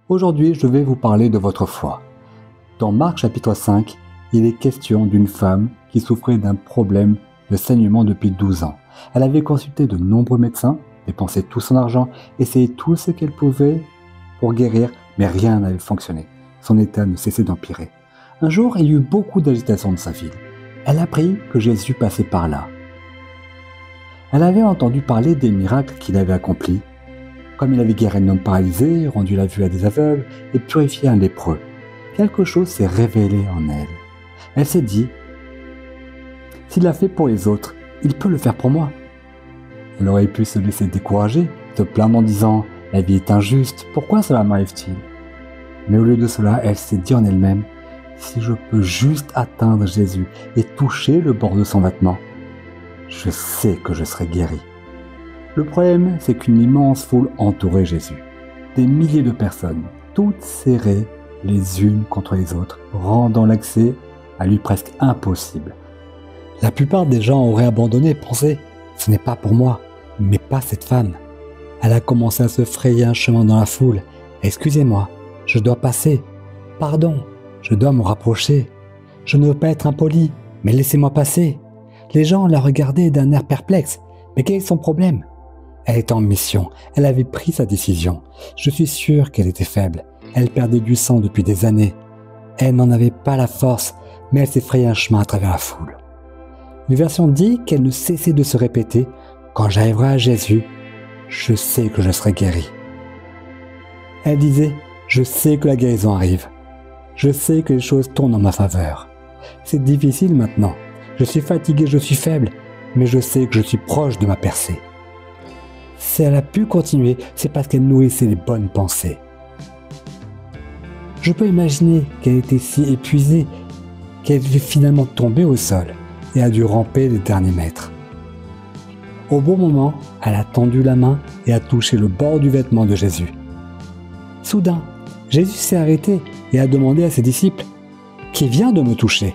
Aujourd'hui, je vais vous parler de votre foi. Dans Marc chapitre 5, il est question d'une femme qui souffrait d'un problème de saignement depuis 12 ans. Elle avait consulté de nombreux médecins, dépensé tout son argent, essayé tout ce qu'elle pouvait pour guérir, mais rien n'avait fonctionné. Son état ne cessait d'empirer. Un jour, il y eut beaucoup d'agitation dans sa ville. Elle apprit que Jésus passait par là. Elle avait entendu parler des miracles qu'il avait accomplis, comme il avait guéri un homme paralysé, rendu la vue à des aveugles et purifié un lépreux. Quelque chose s'est révélé en elle. Elle s'est dit, s'il l'a fait pour les autres, il peut le faire pour moi. Elle aurait pu se laisser décourager, se plaindre en disant, la vie est injuste, pourquoi cela m'arrive-t-il? Mais au lieu de cela, elle s'est dit en elle-même, si je peux juste atteindre Jésus et toucher le bord de son vêtement, je sais que je serai guéri. Le problème, c'est qu'une immense foule entourait Jésus. Des milliers de personnes, toutes serrées les unes contre les autres, rendant l'accès à lui presque impossible. La plupart des gens auraient abandonné et pensé « ce n'est pas pour moi », mais pas cette femme. Elle a commencé à se frayer un chemin dans la foule. « Excusez-moi, je dois passer. Pardon, je dois me rapprocher. Je ne veux pas être impoli, mais laissez-moi passer. » Les gens la regardaient d'un air perplexe. Mais quel est son problème? Elle était en mission, elle avait pris sa décision. Je suis sûr qu'elle était faible. Elle perdait du sang depuis des années. Elle n'en avait pas la force, mais elle s'est frayé un chemin à travers la foule. Une version dit qu'elle ne cessait de se répéter « Quand j'arriverai à Jésus, je sais que je serai guérie. » Elle disait « Je sais que la guérison arrive. Je sais que les choses tournent en ma faveur. C'est difficile maintenant. Je suis fatigué, je suis faible, mais je sais que je suis proche de ma percée. » Si elle a pu continuer, c'est parce qu'elle nourrissait les bonnes pensées. Je peux imaginer qu'elle était si épuisée qu'elle est finalement tombée au sol et a dû ramper les derniers mètres. Au bon moment, elle a tendu la main et a touché le bord du vêtement de Jésus. Soudain, Jésus s'est arrêté et a demandé à ses disciples « Qui vient de me toucher ?»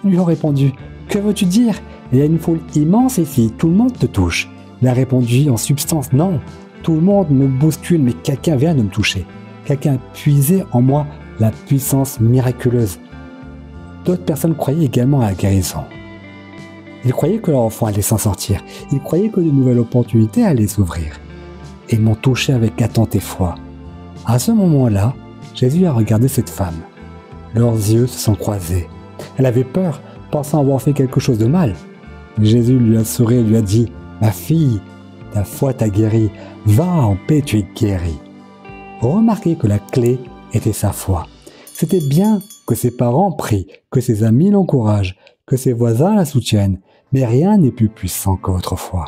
Ils lui ont répondu « Que veux-tu dire? Il y a une foule immense ici, tout le monde te touche. » Il a répondu en substance, non, tout le monde me bouscule, mais quelqu'un vient de me toucher. Quelqu'un a puisé en moi la puissance miraculeuse. D'autres personnes croyaient également à la guérison. Ils croyaient que leur enfant allait s'en sortir. Ils croyaient que de nouvelles opportunités allaient s'ouvrir. Et m'ont touché avec attente et foi. À ce moment-là, Jésus a regardé cette femme. Leurs yeux se sont croisés. Elle avait peur, pensant avoir fait quelque chose de mal. Jésus lui a souri et lui a dit, « Ma fille, ta foi t'a guérie, va en paix, tu es guérie. » Remarquez que la clé était sa foi. C'était bien que ses parents prient, que ses amis l'encouragent, que ses voisins la soutiennent, mais rien n'est plus puissant que votre foi.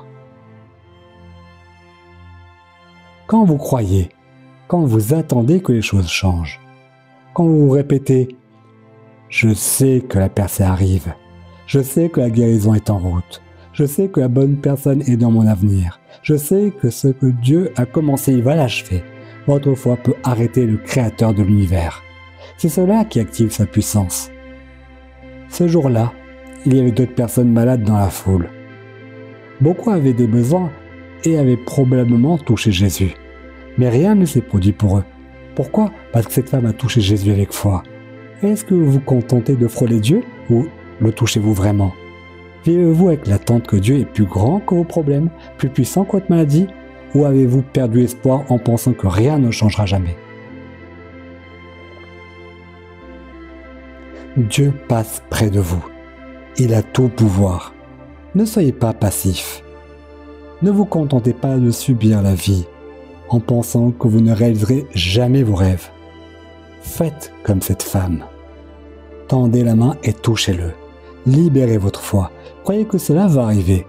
Quand vous croyez, quand vous attendez que les choses changent, quand vous vous répétez « Je sais que la percée arrive, je sais que la guérison est en route, je sais que la bonne personne est dans mon avenir. Je sais que ce que Dieu a commencé, il va l'achever. » Votre foi peut arrêter le Créateur de l'univers. C'est cela qui active sa puissance. Ce jour-là, il y avait d'autres personnes malades dans la foule. Beaucoup avaient des besoins et avaient probablement touché Jésus. Mais rien ne s'est produit pour eux. Pourquoi? Parce que cette femme a touché Jésus avec foi. Est-ce que vous vous contentez de frôler Dieu ou le touchez-vous vraiment? Vivez-vous avec l'attente que Dieu est plus grand que vos problèmes, plus puissant que votre maladie, ou avez-vous perdu espoir en pensant que rien ne changera jamais? Dieu passe près de vous. Il a tout pouvoir. Ne soyez pas passif. Ne vous contentez pas de subir la vie en pensant que vous ne réaliserez jamais vos rêves. Faites comme cette femme. Tendez la main et touchez-le. Libérez votre foi. Croyez que cela va arriver.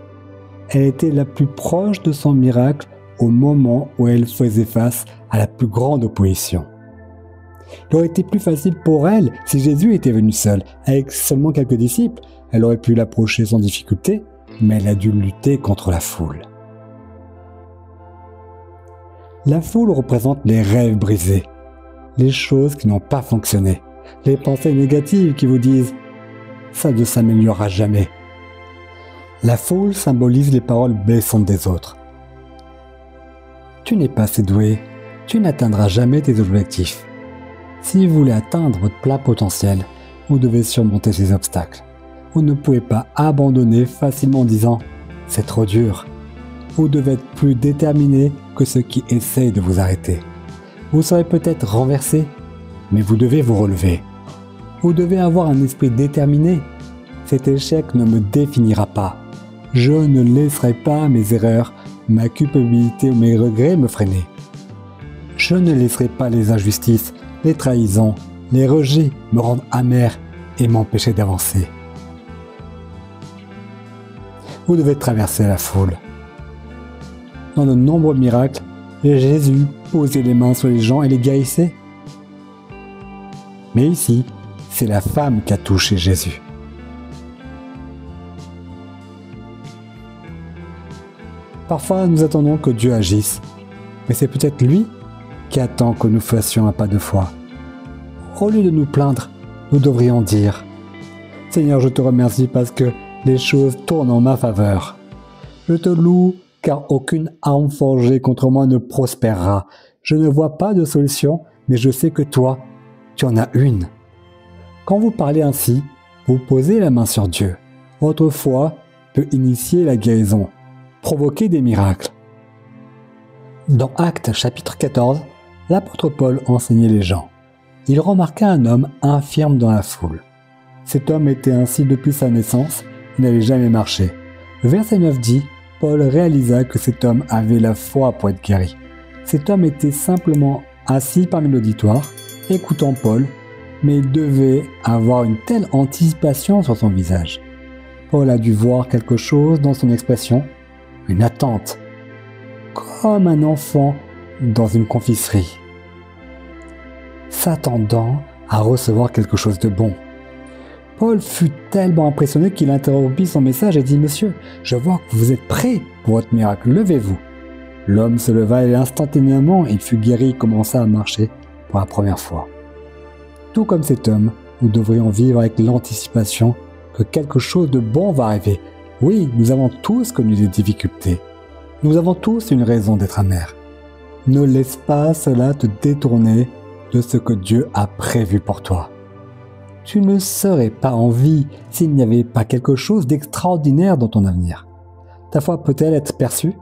Elle était la plus proche de son miracle au moment où elle faisait face à la plus grande opposition. Il aurait été plus facile pour elle si Jésus était venu seul, avec seulement quelques disciples. Elle aurait pu l'approcher sans difficulté, mais elle a dû lutter contre la foule. La foule représente les rêves brisés, les choses qui n'ont pas fonctionné, les pensées négatives qui vous disent « ça ne s'améliorera jamais ». La foule symbolise les paroles blessantes des autres. Tu n'es pas assez doué, tu n'atteindras jamais tes objectifs. Si vous voulez atteindre votre plein potentiel, vous devez surmonter ces obstacles. Vous ne pouvez pas abandonner facilement en disant « c'est trop dur ». Vous devez être plus déterminé que ceux qui essayent de vous arrêter. Vous serez peut-être renversé, mais vous devez vous relever. Vous devez avoir un esprit déterminé. Cet échec ne me définira pas. Je ne laisserai pas mes erreurs, ma culpabilité ou mes regrets me freiner. Je ne laisserai pas les injustices, les trahisons, les rejets me rendre amer et m'empêcher d'avancer. Vous devez traverser la foule. Dans de nombreux miracles, Jésus posait les mains sur les gens et les guérissait. Mais ici, c'est la femme qui a touché Jésus. Parfois, nous attendons que Dieu agisse, mais c'est peut-être lui qui attend que nous fassions un pas de foi. Au lieu de nous plaindre, nous devrions dire « Seigneur, je te remercie parce que les choses tournent en ma faveur. Je te loue car aucune arme forgée contre moi ne prospérera. Je ne vois pas de solution, mais je sais que toi, tu en as une. » Quand vous parlez ainsi, vous posez la main sur Dieu. Votre foi peut initier la guérison, provoquer des miracles. Dans Actes chapitre 14, l'apôtre Paul enseignait les gens. Il remarqua un homme infirme dans la foule. Cet homme était ainsi depuis sa naissance, il n'avait jamais marché. Le verset 9 dit, Paul réalisa que cet homme avait la foi pour être guéri. Cet homme était simplement assis parmi l'auditoire, écoutant Paul, mais il devait avoir une telle anticipation sur son visage. Paul a dû voir quelque chose dans son expression, une attente, comme un enfant dans une confiserie, s'attendant à recevoir quelque chose de bon. Paul fut tellement impressionné qu'il interrompit son message et dit « Monsieur, je vois que vous êtes prêt pour votre miracle, levez-vous ». L'homme se leva et instantanément il fut guéri et commença à marcher pour la première fois. Tout comme cet homme, nous devrions vivre avec l'anticipation que quelque chose de bon va arriver. Oui, nous avons tous connu des difficultés. Nous avons tous une raison d'être amers. Ne laisse pas cela te détourner de ce que Dieu a prévu pour toi. Tu ne serais pas en vie s'il n'y avait pas quelque chose d'extraordinaire dans ton avenir. Ta foi peut-elle être perçue?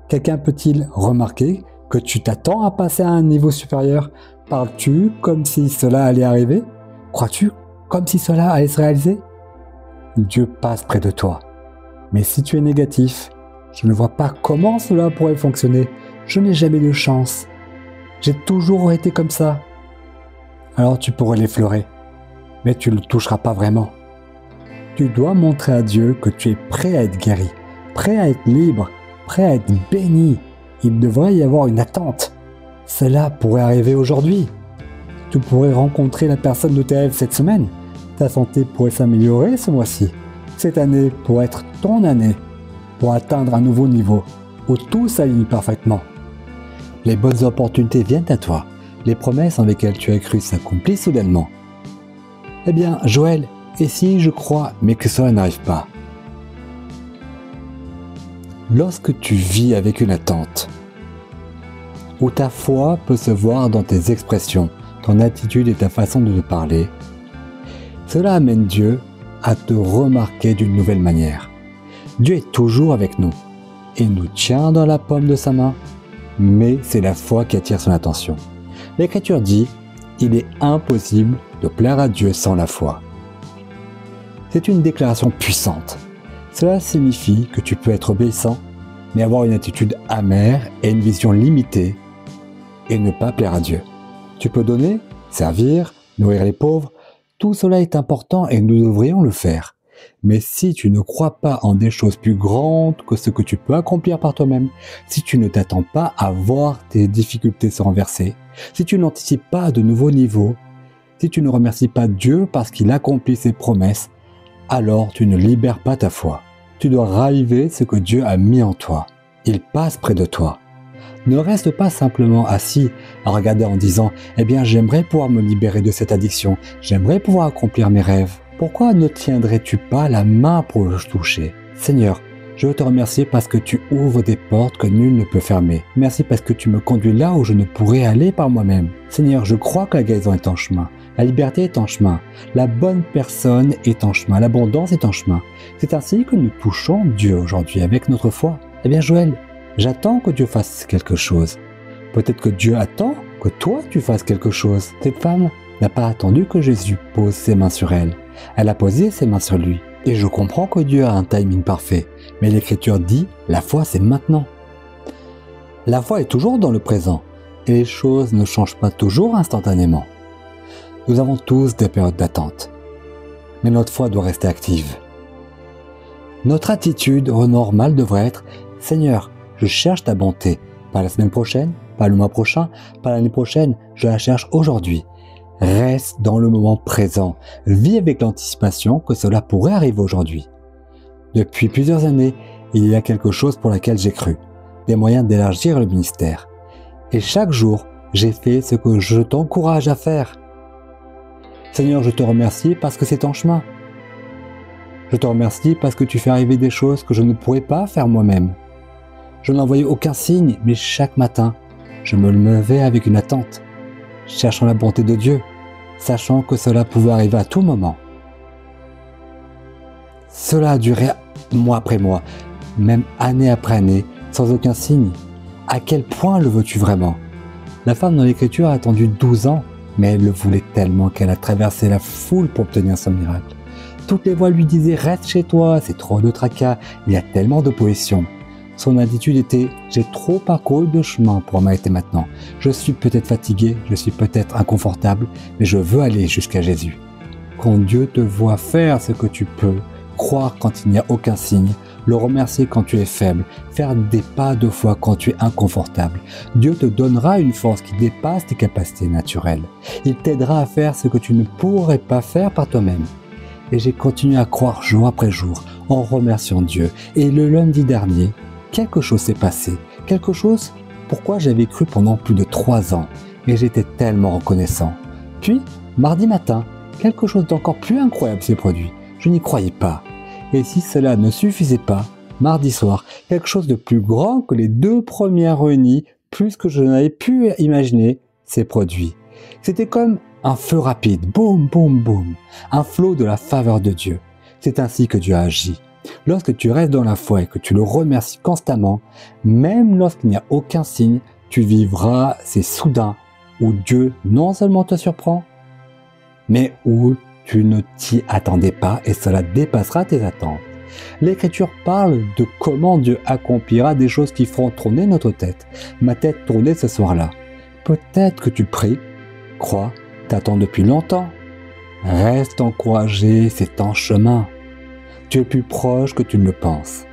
Quelqu'un peut-il remarquer que tu t'attends à passer à un niveau supérieur? Parles-tu comme si cela allait arriver? Crois-tu comme si cela allait se réaliser? Dieu passe près de toi. Mais si tu es négatif, je ne vois pas comment cela pourrait fonctionner. Je n'ai jamais de chance. J'ai toujours été comme ça. Alors tu pourrais l'effleurer, mais tu ne le toucheras pas vraiment. Tu dois montrer à Dieu que tu es prêt à être guéri, prêt à être libre, prêt à être béni. Il devrait y avoir une attente. Cela pourrait arriver aujourd'hui. Tu pourrais rencontrer la personne de tes rêves cette semaine. Ta santé pourrait s'améliorer ce mois-ci. Cette année pourrait être ton année pour atteindre un nouveau niveau où tout s'aligne parfaitement. Les bonnes opportunités viennent à toi. Les promesses en lesquelles tu as cru s'accomplissent soudainement. Eh bien, Joël, et si je crois, mais que cela n'arrive pas? Lorsque tu vis avec une attente, où ta foi peut se voir dans tes expressions, ton attitude et ta façon de te parler, cela amène Dieu à te remarquer d'une nouvelle manière. Dieu est toujours avec nous. Il nous tient dans la paume de sa main, mais c'est la foi qui attire son attention. L'Écriture dit, il est impossible de plaire à Dieu sans la foi. C'est une déclaration puissante. Cela signifie que tu peux être obéissant, mais avoir une attitude amère et une vision limitée et ne pas plaire à Dieu. Tu peux donner, servir, nourrir les pauvres, tout cela est important et nous devrions le faire. Mais si tu ne crois pas en des choses plus grandes que ce que tu peux accomplir par toi-même, si tu ne t'attends pas à voir tes difficultés se renverser, si tu n'anticipes pas de nouveaux niveaux, si tu ne remercies pas Dieu parce qu'il accomplit ses promesses, alors tu ne libères pas ta foi. Tu dois raviver ce que Dieu a mis en toi. Il passe près de toi. Ne reste pas simplement assis à regarder en disant « Eh bien, j'aimerais pouvoir me libérer de cette addiction, j'aimerais pouvoir accomplir mes rêves. » Pourquoi ne tiendrais-tu pas la main pour le toucher? Seigneur, Je veux te remercier parce que tu ouvres des portes que nul ne peut fermer. Merci parce que tu me conduis là où je ne pourrais aller par moi-même. Seigneur, je crois que la guérison est en chemin. La liberté est en chemin. La bonne personne est en chemin. L'abondance est en chemin. C'est ainsi que nous touchons Dieu aujourd'hui avec notre foi. Eh bien Joël, j'attends que Dieu fasse quelque chose. Peut-être que Dieu attend que toi tu fasses quelque chose. Cette femme n'a pas attendu que Jésus pose ses mains sur elle. Elle a posé ses mains sur lui. Et je comprends que Dieu a un timing parfait. Mais l'Écriture dit, la foi c'est maintenant. La foi est toujours dans le présent. Et les choses ne changent pas toujours instantanément. Nous avons tous des périodes d'attente. Mais notre foi doit rester active. Notre attitude normale devrait être « Seigneur, je cherche ta bonté. Pas la semaine prochaine, pas le mois prochain, pas l'année prochaine, je la cherche aujourd'hui. » Reste dans le moment présent. Vis avec l'anticipation que cela pourrait arriver aujourd'hui. Depuis plusieurs années, il y a quelque chose pour laquelle j'ai cru. Des moyens d'élargir le ministère. Et chaque jour, j'ai fait ce que je t'encourage à faire. Seigneur, je te remercie parce que c'est en chemin. Je te remercie parce que tu fais arriver des choses que je ne pourrais pas faire moi-même. Je n'en voyais aucun signe, mais chaque matin, je me levais avec une attente, cherchant la bonté de Dieu, sachant que cela pouvait arriver à tout moment. Cela a duré mois après mois, même année après année, sans aucun signe. À quel point le veux-tu vraiment? La femme dans l'Écriture a attendu 12 ans, mais elle le voulait tellement qu'elle a traversé la foule pour obtenir son miracle. Toutes les voix lui disaient « Reste chez toi, c'est trop de tracas, il y a tellement d'opposition. » Son attitude était « J'ai trop parcouru de chemin pour m'arrêter maintenant. Je suis peut-être fatigué, je suis peut-être inconfortable, mais je veux aller jusqu'à Jésus. » Quand Dieu te voit faire ce que tu peux, croire quand il n'y a aucun signe, le remercier quand tu es faible, faire des pas de foi quand tu es inconfortable. Dieu te donnera une force qui dépasse tes capacités naturelles. Il t'aidera à faire ce que tu ne pourrais pas faire par toi-même. Et j'ai continué à croire jour après jour, en remerciant Dieu. Et le lundi dernier, quelque chose s'est passé. Quelque chose pourquoi j'avais cru pendant plus de 3 ans. Et j'étais tellement reconnaissant. Puis, mardi matin, quelque chose d'encore plus incroyable s'est produit. Je n'y croyais pas. Et si cela ne suffisait pas, mardi soir, quelque chose de plus grand que les 2 premières réunies, plus que je n'avais pu imaginer, s'est produit. C'était comme un feu rapide, boum, boum, boum, un flot de la faveur de Dieu. C'est ainsi que Dieu agit. Lorsque tu restes dans la foi et que tu le remercies constamment, même lorsqu'il n'y a aucun signe, tu vivras ces soudains où Dieu non seulement te surprend, mais où tu ne t'y attendais pas et cela dépassera tes attentes. L'Écriture parle de comment Dieu accomplira des choses qui feront tourner notre tête. Ma tête tournait ce soir-là. Peut-être que tu pries, crois, t'attends depuis longtemps. Reste encouragé, c'est en chemin. Tu es plus proche que tu ne le penses.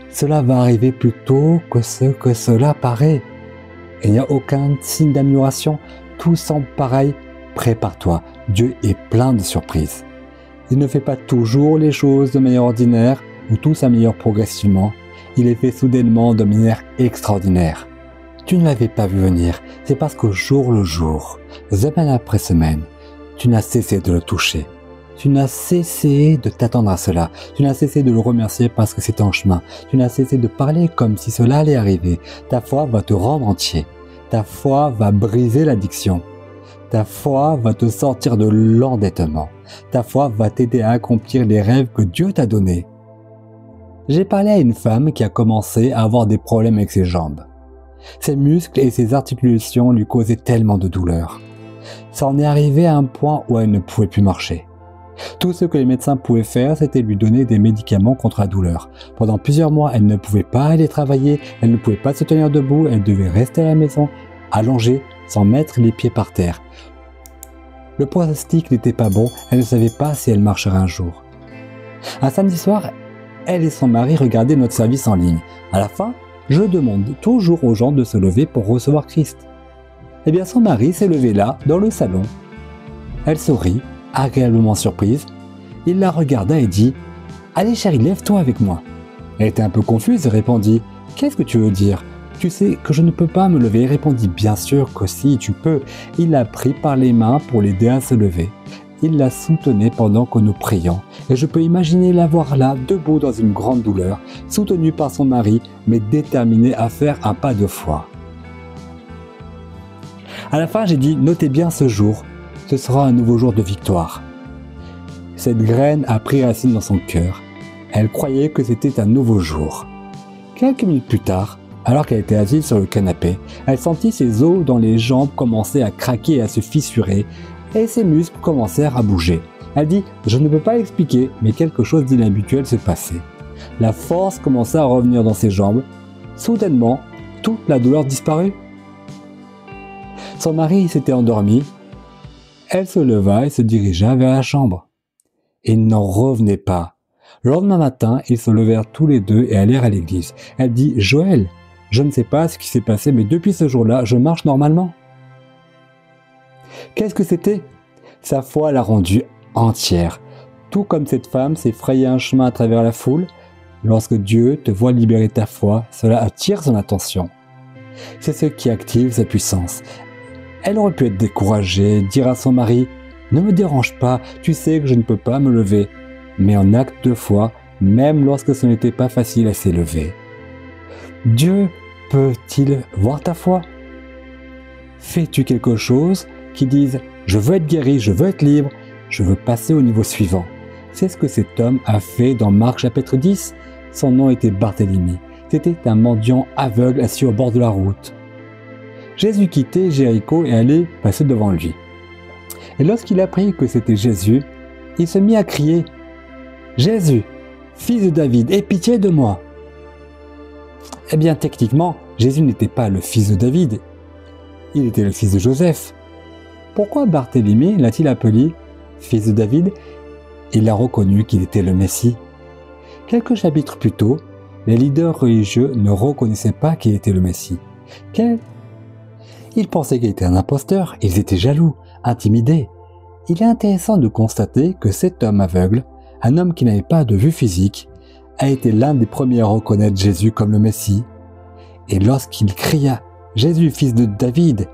Cela va arriver plus tôt que ce que cela paraît. Et il n'y a aucun signe d'amélioration. Tout semble pareil. Prépare-toi, Dieu est plein de surprises. Il ne fait pas toujours les choses de manière ordinaire ou tout s'améliore progressivement. Il est fait soudainement de manière extraordinaire. Tu ne l'avais pas vu venir, c'est parce qu'au jour le jour, semaine après semaine, tu n'as cessé de le toucher. Tu n'as cessé de t'attendre à cela. Tu n'as cessé de le remercier parce que c'était en chemin. Tu n'as cessé de parler comme si cela allait arriver. Ta foi va te rendre entier. Ta foi va briser l'addiction. Ta foi va te sortir de l'endettement. Ta foi va t'aider à accomplir les rêves que Dieu t'a donnés. J'ai parlé à une femme qui a commencé à avoir des problèmes avec ses jambes. Ses muscles et ses articulations lui causaient tellement de douleur. Ça en est arrivé à un point où elle ne pouvait plus marcher. Tout ce que les médecins pouvaient faire, c'était lui donner des médicaments contre la douleur. Pendant plusieurs mois, elle ne pouvait pas aller travailler, elle ne pouvait pas se tenir debout, elle devait rester à la maison, allongée, sans mettre les pieds par terre. Le pronostic n'était pas bon, elle ne savait pas si elle marcherait un jour. Un samedi soir, elle et son mari regardaient notre service en ligne. À la fin, je demande toujours aux gens de se lever pour recevoir Christ. Eh bien, son mari s'est levé là, dans le salon. Elle sourit, agréablement surprise. Il la regarda et dit « Allez chérie, lève-toi avec moi ». Elle était un peu confuse et répondit « Qu'est-ce que tu veux dire ? Tu sais que je ne peux pas me lever ». Il répondit « Bien sûr que si, tu peux ». Il l'a pris par les mains pour l'aider à se lever. il la soutenait pendant que nous prions. Et je peux imaginer la voir là, debout dans une grande douleur, soutenue par son mari, mais déterminée à faire un pas de foi. À la fin, j'ai dit, notez bien ce jour, ce sera un nouveau jour de victoire. Cette graine a pris racine dans son cœur. Elle croyait que c'était un nouveau jour. Quelques minutes plus tard, alors qu'elle était assise sur le canapé, elle sentit ses os dans les jambes commencer à craquer et à se fissurer, et ses muscles commencèrent à bouger. Elle dit « Je ne peux pas l'expliquer, mais quelque chose d'inhabituel se passait. » La force commença à revenir dans ses jambes. Soudainement, toute la douleur disparut. Son mari s'était endormi. Elle se leva et se dirigea vers la chambre. Il n'en revenait pas. Le lendemain matin, ils se levèrent tous les deux et allèrent à l'église. Elle dit « Joël, je ne sais pas ce qui s'est passé, mais depuis ce jour-là, je marche normalement. » Qu'est-ce que c'était? Sa foi l'a rendue entière. Tout comme cette femme s'est frayé un chemin à travers la foule, lorsque Dieu te voit libérer ta foi, cela attire son attention. C'est ce qui active sa puissance. Elle aurait pu être découragée, dire à son mari « Ne me dérange pas, tu sais que je ne peux pas me lever. » Mais en acte de foi, même lorsque ce n'était pas facile, elle s'est levée. Dieu peut-il voir ta foi? Fais-tu quelque chose qui dise « Je veux être guéri, je veux être libre, je veux passer au niveau suivant ». C'est ce que cet homme a fait dans Marc chapitre 10. Son nom était Barthélemy. C'était un mendiant aveugle assis au bord de la route. Jésus quittait Jéricho et allait passer devant lui. Et lorsqu'il apprit que c'était Jésus, il se mit à crier « Jésus, fils de David, aie pitié de moi !» Eh bien, techniquement, Jésus n'était pas le fils de David, il était le fils de Joseph. Pourquoi Barthélemy l'a-t-il appelé fils de David? Il a reconnu qu'il était le Messie. Quelques chapitres plus tôt, les leaders religieux ne reconnaissaient pas qu'il était le Messie. Ils pensaient qu'il était un imposteur, ils étaient jaloux, intimidés. Il est intéressant de constater que cet homme aveugle, un homme qui n'avait pas de vue physique, a été l'un des premiers à reconnaître Jésus comme le Messie. Et lorsqu'il cria « Jésus, fils de David »,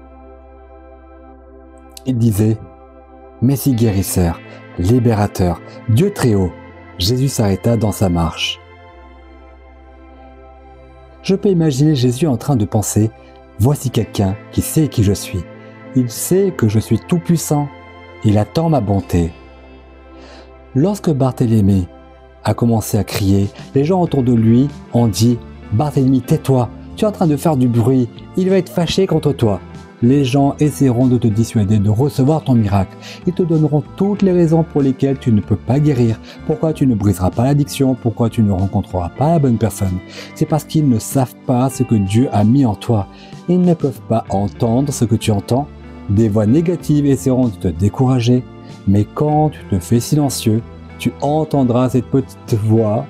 il disait « Messie guérisseur, libérateur, Dieu très haut ». Jésus s'arrêta dans sa marche. Je peux imaginer Jésus en train de penser « Voici quelqu'un qui sait qui je suis. Il sait que je suis tout-puissant. Il attend ma bonté. » Lorsque Barthélemy a commencé à crier, les gens autour de lui ont dit « Barthélemy, tais-toi, tu es en train de faire du bruit, il va être fâché contre toi. » Les gens essaieront de te dissuader de recevoir ton miracle. Ils te donneront toutes les raisons pour lesquelles tu ne peux pas guérir, pourquoi tu ne briseras pas l'addiction, pourquoi tu ne rencontreras pas la bonne personne. C'est parce qu'ils ne savent pas ce que Dieu a mis en toi. Ils ne peuvent pas entendre ce que tu entends. Des voix négatives essaieront de te décourager, mais quand tu te fais silencieux, tu entendras cette petite voix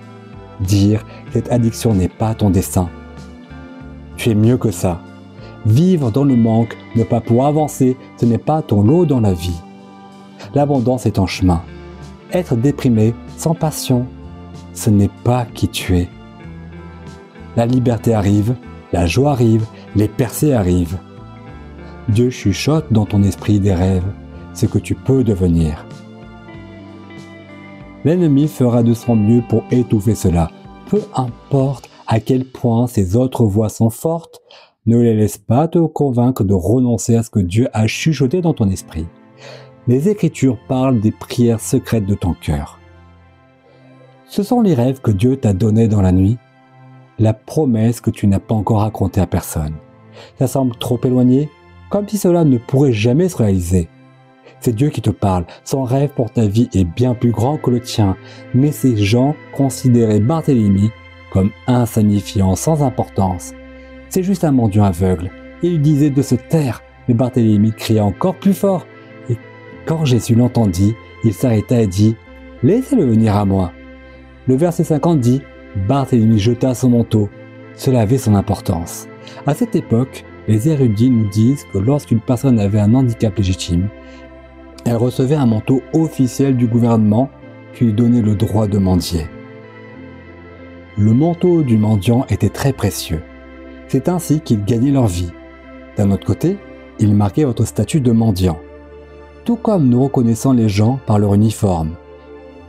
dire « Cette addiction n'est pas ton dessein. Tu es mieux que ça. » Vivre dans le manque, ne pas pouvoir avancer, ce n'est pas ton lot dans la vie. L'abondance est en chemin. Être déprimé, sans passion, ce n'est pas qui tu es. La liberté arrive, la joie arrive, les percées arrivent. Dieu chuchote dans ton esprit des rêves, ce que tu peux devenir. L'ennemi fera de son mieux pour étouffer cela. Peu importe à quel point ces autres voix sont fortes, ne les laisse pas te convaincre de renoncer à ce que Dieu a chuchoté dans ton esprit. Les Écritures parlent des prières secrètes de ton cœur. Ce sont les rêves que Dieu t'a donnés dans la nuit, la promesse que tu n'as pas encore racontée à personne. Ça semble trop éloigné, comme si cela ne pourrait jamais se réaliser. C'est Dieu qui te parle. Son rêve pour ta vie est bien plus grand que le tien, mais ces gens considéraient Barthélemy comme insignifiant, sans importance. C'est juste un mendiant aveugle. Il lui disait de se taire, mais Barthélemy criait encore plus fort. Et quand Jésus l'entendit, il s'arrêta et dit « Laissez-le venir à moi ». Le verset 50 dit « Barthélemy jeta son manteau ». Cela avait son importance. À cette époque, les érudits nous disent que lorsqu'une personne avait un handicap légitime, elle recevait un manteau officiel du gouvernement qui lui donnait le droit de mendier. Le manteau du mendiant était très précieux. C'est ainsi qu'ils gagnaient leur vie. D'un autre côté, il marquait votre statut de mendiant. tout comme nous reconnaissons les gens par leur uniforme.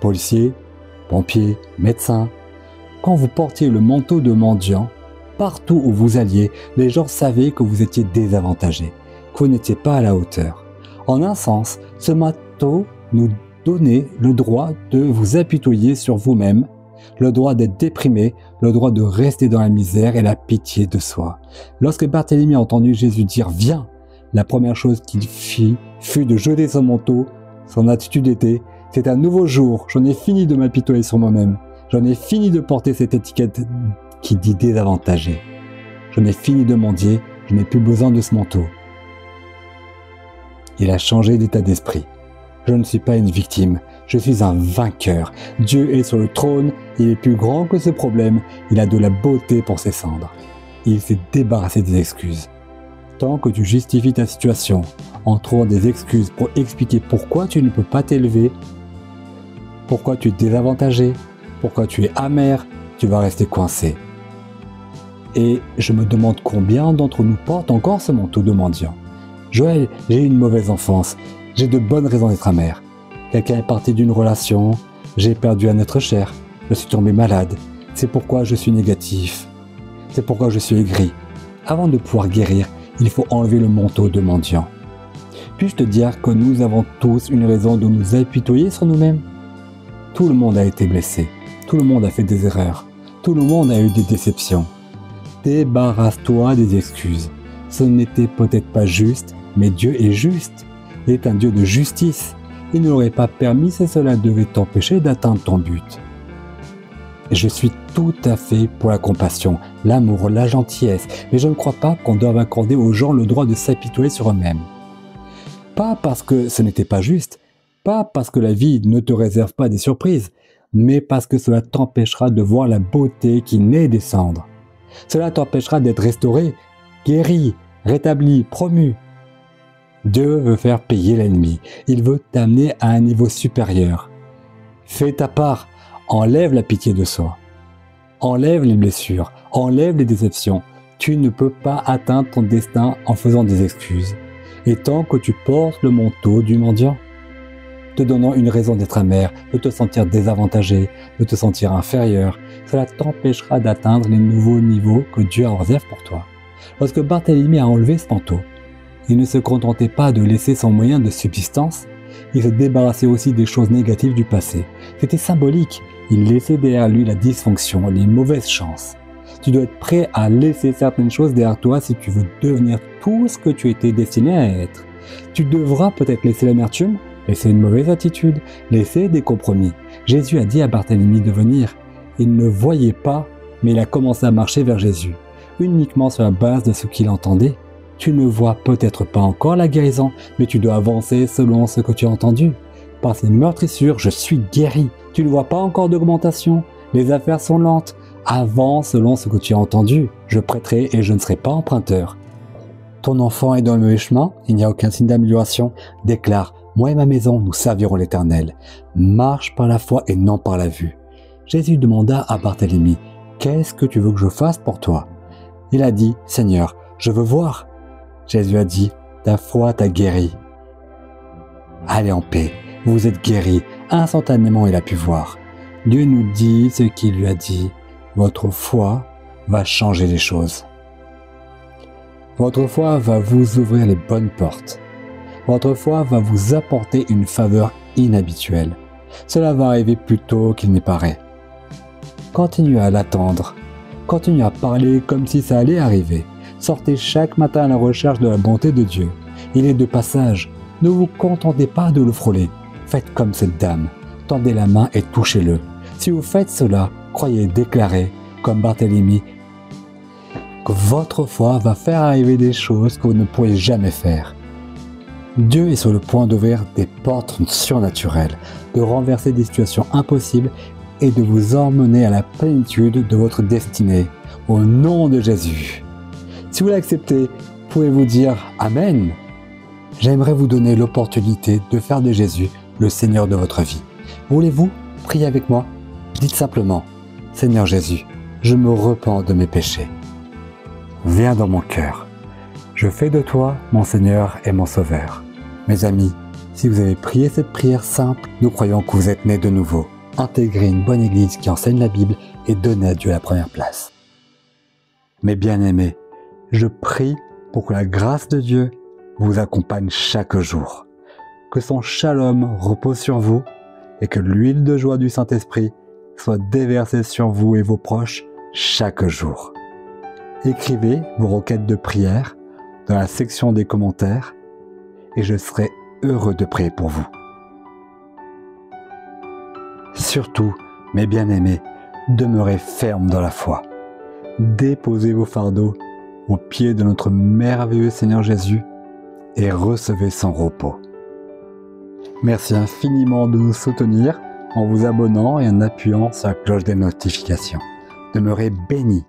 Policiers, pompiers, médecins. Quand vous portiez le manteau de mendiant, partout où vous alliez, les gens savaient que vous étiez désavantagé, que vous n'étiez pas à la hauteur. En un sens, ce manteau nous donnait le droit de vous apitoyer sur vous-même, le droit d'être déprimé, le droit de rester dans la misère et la pitié de soi. Lorsque Barthélemy a entendu Jésus dire « Viens », la première chose qu'il fit fut de jeter son manteau. Son attitude était « C'est un nouveau jour, j'en ai fini de m'apitoyer sur moi-même, j'en ai fini de porter cette étiquette qui dit désavantagé. J'en ai fini de mendier, je n'ai plus besoin de ce manteau. » Il a changé d'état d'esprit. Je ne suis pas une victime, je suis un vainqueur. Dieu est sur le trône, il est plus grand que ce problème, il a de la beauté pour ses cendres. Il s'est débarrassé des excuses. Tant que tu justifies ta situation en trouvant des excuses pour expliquer pourquoi tu ne peux pas t'élever, pourquoi tu es désavantagé, pourquoi tu es amer, tu vas rester coincé. Et je me demande combien d'entre nous portent encore ce manteau de mendiant. Joël, j'ai eu une mauvaise enfance, j'ai de bonnes raisons d'être amer. Quelqu'un est parti d'une relation, j'ai perdu un être cher, je suis tombé malade, c'est pourquoi je suis négatif, c'est pourquoi je suis aigri. Avant de pouvoir guérir, il faut enlever le manteau de mendiant. Puis-je te dire que nous avons tous une raison de nous apitoyer sur nous-mêmes? Tout le monde a été blessé, tout le monde a fait des erreurs, tout le monde a eu des déceptions. Débarrasse-toi des excuses. Ce n'était peut-être pas juste, mais Dieu est juste. Il est un Dieu de justice. Il n'aurait pas permis si cela devait t'empêcher d'atteindre ton but. Je suis tout à fait pour la compassion, l'amour, la gentillesse, mais je ne crois pas qu'on doive accorder aux gens le droit de s'apitoyer sur eux-mêmes. Pas parce que ce n'était pas juste, pas parce que la vie ne te réserve pas des surprises, mais parce que cela t'empêchera de voir la beauté qui naît des cendres. Cela t'empêchera d'être restauré, guéri, rétabli, promu. Dieu veut faire payer l'ennemi. Il veut t'amener à un niveau supérieur. Fais ta part. Enlève la pitié de soi. Enlève les blessures. Enlève les déceptions. Tu ne peux pas atteindre ton destin en faisant des excuses. Et tant que tu portes le manteau du mendiant, te donnant une raison d'être amer, de te sentir désavantagé, de te sentir inférieur, cela t'empêchera d'atteindre les nouveaux niveaux que Dieu a réservés pour toi. Lorsque Barthélemy a enlevé ce manteau, il ne se contentait pas de laisser son moyen de subsistance, il se débarrassait aussi des choses négatives du passé. C'était symbolique, il laissait derrière lui la dysfonction, les mauvaises chances. Tu dois être prêt à laisser certaines choses derrière toi si tu veux devenir tout ce que tu étais destiné à être. Tu devras peut-être laisser l'amertume, laisser une mauvaise attitude, laisser des compromis. Jésus a dit à Barthélemy de venir. Il ne voyait pas, mais il a commencé à marcher vers Jésus, uniquement sur la base de ce qu'il entendait. Tu ne vois peut-être pas encore la guérison, mais tu dois avancer selon ce que tu as entendu. Par ces meurtrissures, je suis guéri. Tu ne vois pas encore d'augmentation. Les affaires sont lentes. Avance selon ce que tu as entendu. Je prêterai et je ne serai pas emprunteur. Ton enfant est dans le mauvais chemin, il n'y a aucun signe d'amélioration. Déclare, moi et ma maison, nous servirons l'Éternel. Marche par la foi et non par la vue. Jésus demanda à Barthélemy, qu'est-ce que tu veux que je fasse pour toi? Il a dit, Seigneur, je veux voir. Jésus a dit, ta foi t'a guéri. Allez en paix, vous êtes guéri. Instantanément, il a pu voir. Dieu nous dit ce qu'il lui a dit. Votre foi va changer les choses. Votre foi va vous ouvrir les bonnes portes. Votre foi va vous apporter une faveur inhabituelle. Cela va arriver plus tôt qu'il n'y paraît. Continuez à l'attendre. Continuez à parler comme si ça allait arriver. Sortez chaque matin à la recherche de la bonté de Dieu. Il est de passage. Ne vous contentez pas de le frôler. Faites comme cette dame. Tendez la main et touchez-le. Si vous faites cela, croyez déclarer, comme Barthélemy, que votre foi va faire arriver des choses que vous ne pourriez jamais faire. Dieu est sur le point d'ouvrir des portes surnaturelles, de renverser des situations impossibles et de vous emmener à la plénitude de votre destinée, au nom de Jésus. Si vous l'acceptez, pouvez-vous dire Amen? J'aimerais vous donner l'opportunité de faire de Jésus le Seigneur de votre vie. Voulez-vous prier avec moi? Dites simplement, Seigneur Jésus, je me repens de mes péchés. Viens dans mon cœur. Je fais de toi mon Seigneur et mon Sauveur. Mes amis, Si vous avez prié cette prière simple, nous croyons que vous êtes né de nouveau. Intégrez une bonne église qui enseigne la Bible et donnez à Dieu la première place. Mes bien-aimés, je prie pour que la grâce de Dieu vous accompagne chaque jour. Que son shalom repose sur vous et que l'huile de joie du Saint-Esprit soit déversée sur vous et vos proches chaque jour. Écrivez vos requêtes de prière dans la section des commentaires et je serai heureux de prier pour vous. Surtout, mes bien-aimés, demeurez fermes dans la foi. Déposez vos fardeaux aux pieds de notre merveilleux Seigneur Jésus et recevez son repos. Merci infiniment de nous soutenir en vous abonnant et en appuyant sur la cloche des notifications. Demeurez bénis